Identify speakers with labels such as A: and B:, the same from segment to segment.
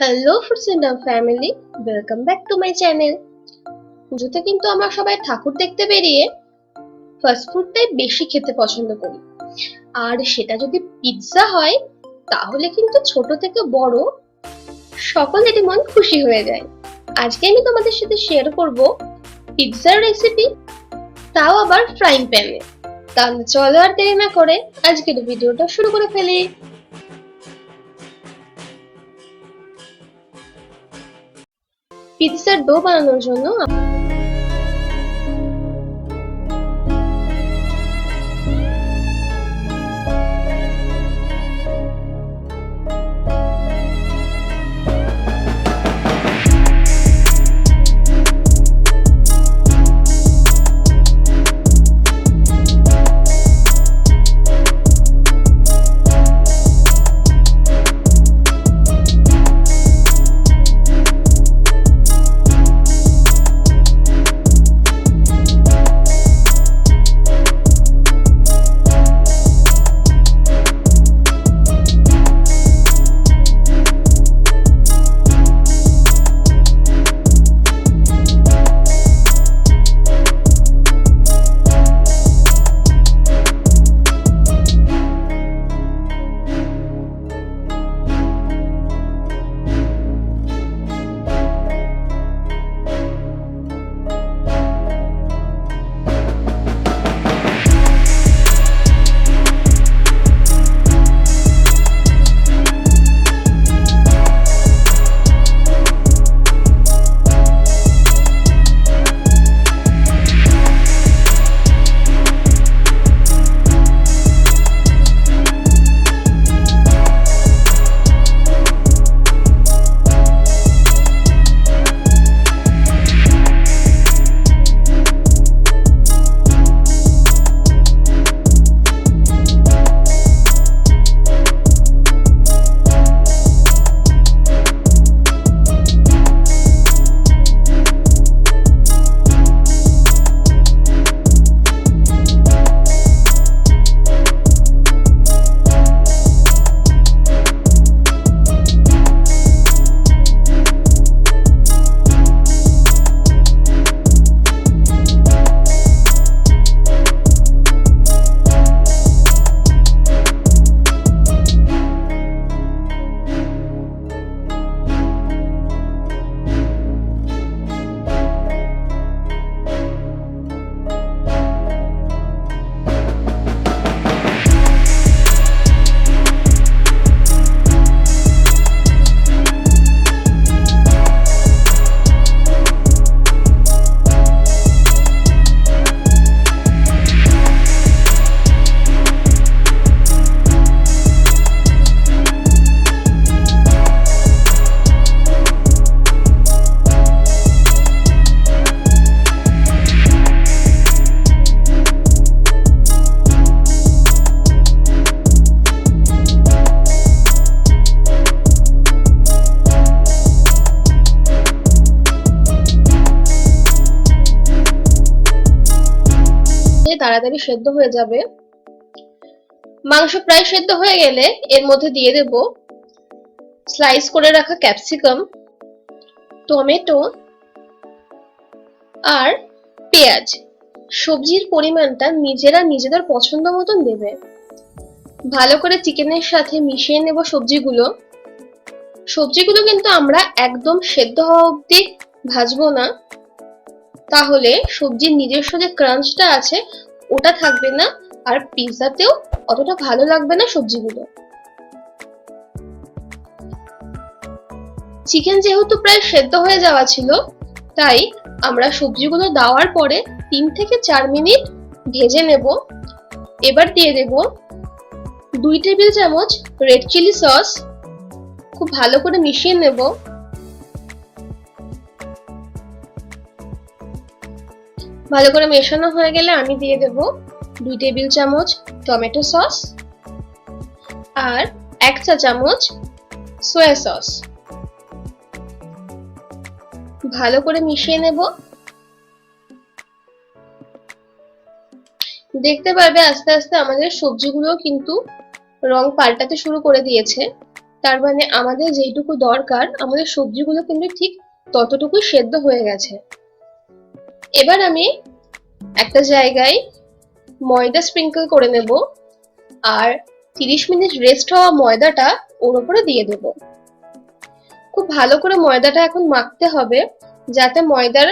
A: Hello friends and family, welcome back to my channel. পুজোতে কিন্তু আমরা সবাই ঠাকুর দেখতে বেরিয়ে ফাস্ট ফুডটাই বেশি খেতে পছন্দ করি। আর সেটা যদি পিৎজা হয় তাহলে কিন্তু ছোট থেকে বড় সকলেরই মন খুশি হয়ে যায়। আজকে আমি তোমাদের সাথে শেয়ার করব পিৎজার রেসিপি, তাও আবার ফ্রাইং প্যানে। তাহলে চলো আর দেরি না করে আজকের ভিডিওটা শুরু করে ফেলি। পিৎজার ডো বানানোর জন্য তাড়াতাড়ি সেদ্ধ হয়ে যাবে। মাংস প্রায় সেদ্ধ হয়ে গেলে এর মধ্যে দিয়ে দেব স্লাইস করে রাখা ক্যাপসিকাম, টমেটো আর পেঁয়াজ। সবজির পরিমাণটা নিজেরা নিজেদের পছন্দ মতন দেবে। ভালো করে চিকেনের সাথে মিশিয়ে নেব সবজিগুলো। সবজিগুলো কিন্তু আমরা একদম সেদ্ধ হওয়া অবধি ভাজবো না, তাহলে সবজির নিজস্ব যে ক্রাঞ্চটা আছে ওটা থাকবে না, আর পিৎজাতেও অতটা ভালো লাগবে না সবজিগুলো। চিকেন যেহেতু প্রায় সেদ্ধ হয়ে যাওয়া ছিল, তাই আমরা সবজিগুলো দেওয়ার পরে 3 থেকে 4 মিনিট ভেজে নেব। এবার দিয়ে দেব 2 টেবিল চামচ রেড চিলি সস। খুব ভালো করে মিশিয়ে নেব। ভালো করে মেশানো হয়ে গেলে আমি দিয়ে দেব 2 টেবিল চামচ টমেটো সস আর 1 চা চামচ সয়া সস। ভালো করে মিশিয়ে নেব। দেখতে পারবে আস্তে আস্তে আমাদের সবজিগুলো কিন্তু রং পাল্টাতে শুরু করে দিয়েছে। তার মানে আমাদের যেটুকু দরকার, আমাদের সবজিগুলো কিন্তু ঠিক ততটুকুই সেদ্ধ হয়ে গেছে। এবার আমি একটা জায়গায় ময়দা স্প্রিঙ্কল করে নেব আর 30 মিনিট রেস্ট হওয়া ময়দাটা ওর উপরে দিয়ে দেব। খুব ভালো করে ময়দাটা এখন মাখতে হবে যাতে ময়দার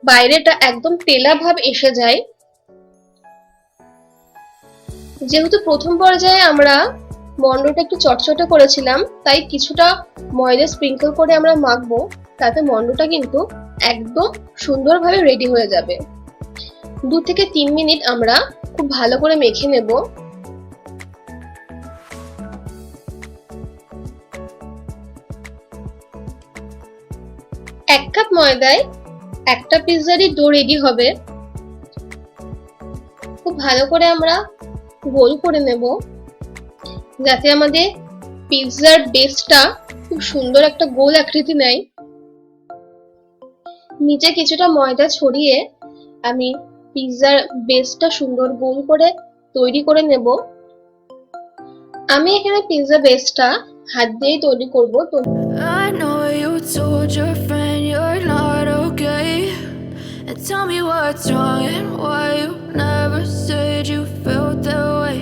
A: বাইরেটা একদম তেলা ভাব এসে যায়। যেহেতু প্রথম পর্যায়ে আমরা মন্ডটা একটু চটচটে করেছিলাম, তাই কিছুটা ময়দা স্প্রিঙ্কল করে আমরা মাখবো, তাতে মন্ডটা কিন্তু একদম সুন্দরভাবে রেডি হয়ে যাবে। 2 থেকে 3 মিনিট আমরা খুব ভালো করে মেখে নেব। এক কাপ ময়দায় একটা পিৎজারই ডো রেডি হবে। খুব ভালো করে আমরা গোল করে নেব যাতে আমাদের পিৎজার বেসটা খুব সুন্দর একটা গোল আকৃতি নেয়। নিচে কিছুটা ময়দা ছড়িয়ে আমি পিৎজার বেসটা সুন্দর গোল করে তৈরি করে নেব। আমি এখানে পিৎজা বেসটা হাত দিয়ে তৈরি করব। তো
B: I know you told your friend you're not okay, and tell me what's wrong and why you never said you felt that way.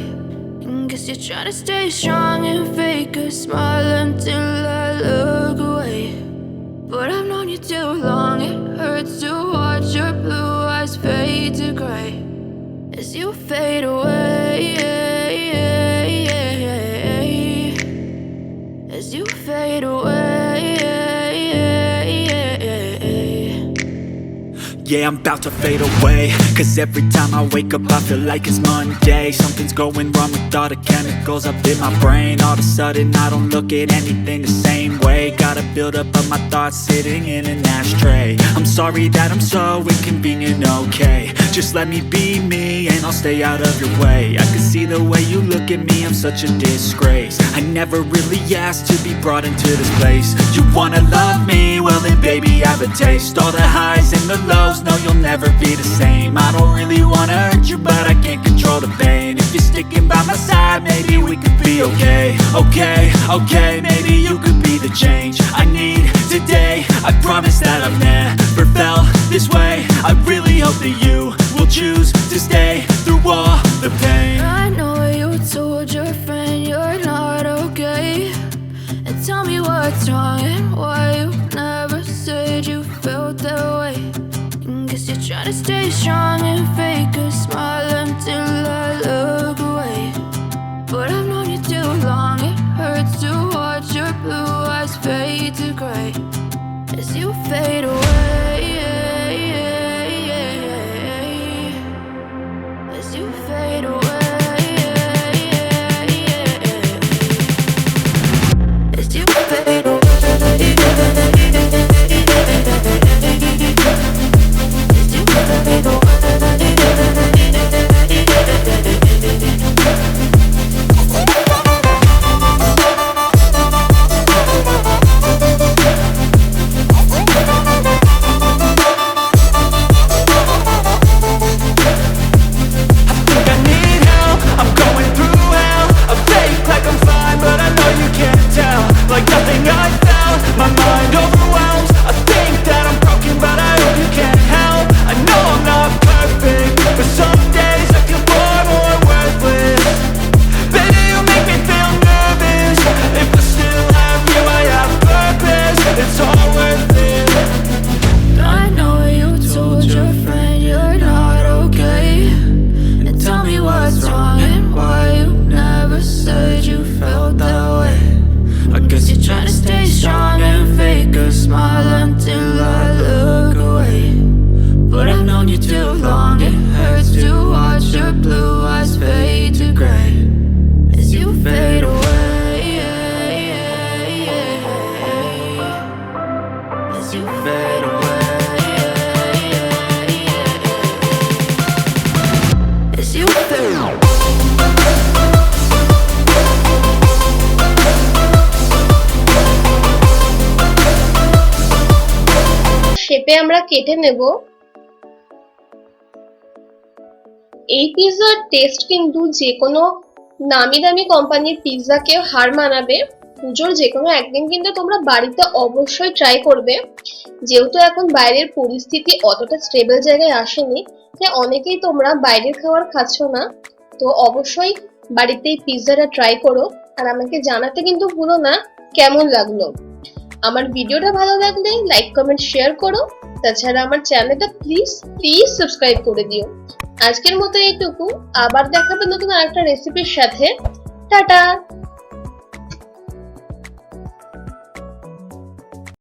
B: And guess you're trying to stay strong and fake a smile until I look away. But I've known you too long, it hurts to watch your blue eyes fade to gray as you fade away, as you fade away.
C: Yeah, I'm about to fade away, 'cause every time I wake up I feel like it's Monday. Something's going wrong with all the chemicals up in my brain. All of a sudden I don't look at anything the same way. Gotta build up of my thoughts sitting in an ashtray. I'm sorry that I'm so inconvenient, okay. Just let me be me and I'll stay out of your way. I can see the way you look at me, I'm such a disgrace. I never really asked to be brought into this place. You wanna love me? Well then baby I have a taste. All the highs and the lows, no you'll never be the same. I don't really wanna hurt you but I can't control the pain. If you're sticking by my side maybe we could be okay. Okay, maybe you could be the change I need today. I promise that I've never felt this way. I really hope that you will choose to stay through all the pain.
B: I know you told your friend you're not okay, and tell me what's wrong and why you never said you felt that way. And guess you're trying to stay strong and fake a smile until I look away. But I've known you too long, it hurts to watch your blue eyes fade to gray as you fade away, as you fade away, as you fade away, as you fade away.
A: শেপে আমরা কেটে নেব। এই পিৎজার test কিন্তু যে কোনো নামি দামি কোম্পানির পিৎজাকে হার মানাবে। পুজোর যে কোনো একদিন কিন্তু তোমরা বাড়িতে অবশ্যই ট্রাই করবে। যেহেতু এখন বাইরের পরিস্থিতি অতটা স্টেবল জায়গায় আসেনি, তাই অনেকেই তোমরা বাইরের খাবার খাচ্ছ না। তো অবশ্যই বাড়িতেই পিৎজাটা ট্রাই করো, আর আমাকে জানাতে কিন্তু ভুলো না কেমন লাগলো। আমার ভিডিওটা ভালো লাগলে লাইক কমেন্ট শেয়ার করো। তাছাড়া আমার চ্যানেলটা প্লিজ প্লিজ সাবস্ক্রাইব করে দিও। আজকের মতো এইটুকু, আবার দেখাবে নতুন আরেকটা রেসিপির সাথে। টাটা।